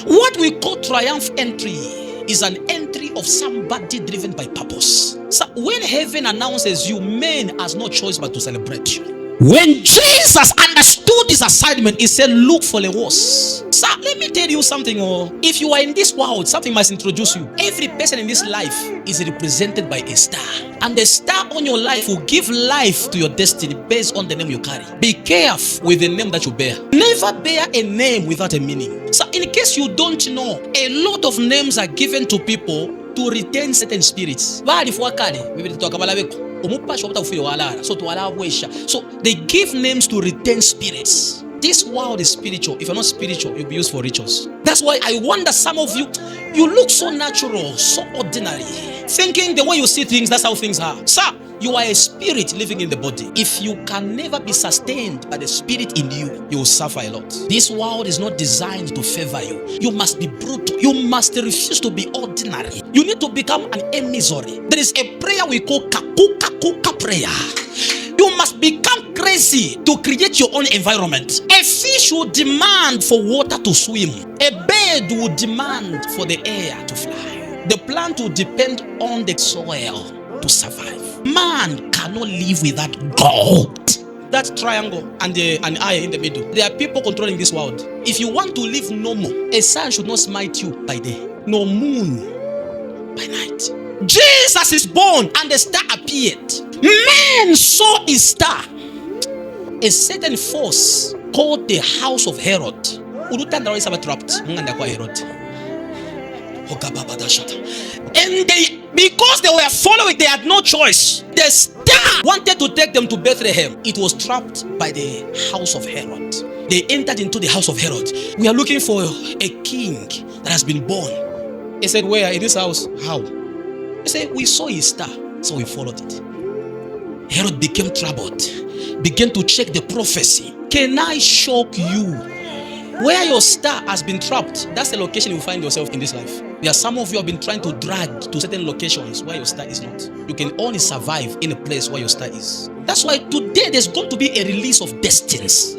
What we call triumph entry is an entry of somebody driven by purpose. So when heaven announces you, man has no choice but to celebrate you. When Jesus understood his assignment, he said, look for the horse. So let me tell you something. If you are in this world, something must introduce you. Every person in this life is represented by a star. And the star on your life will give life to your destiny based on the name you carry. Be careful with the name that you bear. Never bear a name without a meaning. So in case you don't know, a lot of names are given to people to retain certain spirits. So they give names to retain spirits. This world is spiritual. If you're not spiritual, you'll be used for rituals. That's why I wonder, some of you, you look so natural, so ordinary, thinking the way you see things, that's how things are. Sir, you are a spirit living in the body. If you can never be sustained by the spirit in you, you will suffer a lot. This world is not designed to favor you. You must be brutal. You must refuse to be ordinary. You need to become an emissary. There is a prayer we call kakuka kuka prayer. You must become crazy to create your own environment. A fish will demand for water to swim. A bird will demand for the air to fly. The plant will depend on the soil to survive. Man cannot live without God. That triangle and an eye in the middle. There are people controlling this world. If you want to live normal, a sun should not smite you by day, no moon by night. Jesus is born and the star appeared. Man saw his star. A certain force called the house of Herod. And because they were following, they had no choice. The star wanted to take them to Bethlehem. It was trapped by the house of Herod. They entered into the house of Herod. We are looking for a king that has been born. He said, where? In this house? How? He said, we saw his star, so we followed it. Herod became troubled, began to check the prophecy. Can I shock you? Where your star has been trapped, that's the location you find yourself in this life. There are some of you have been trying to drag to certain locations where your star is not. You can only survive in a place where your star is. That's why today there's going to be a release of destinies.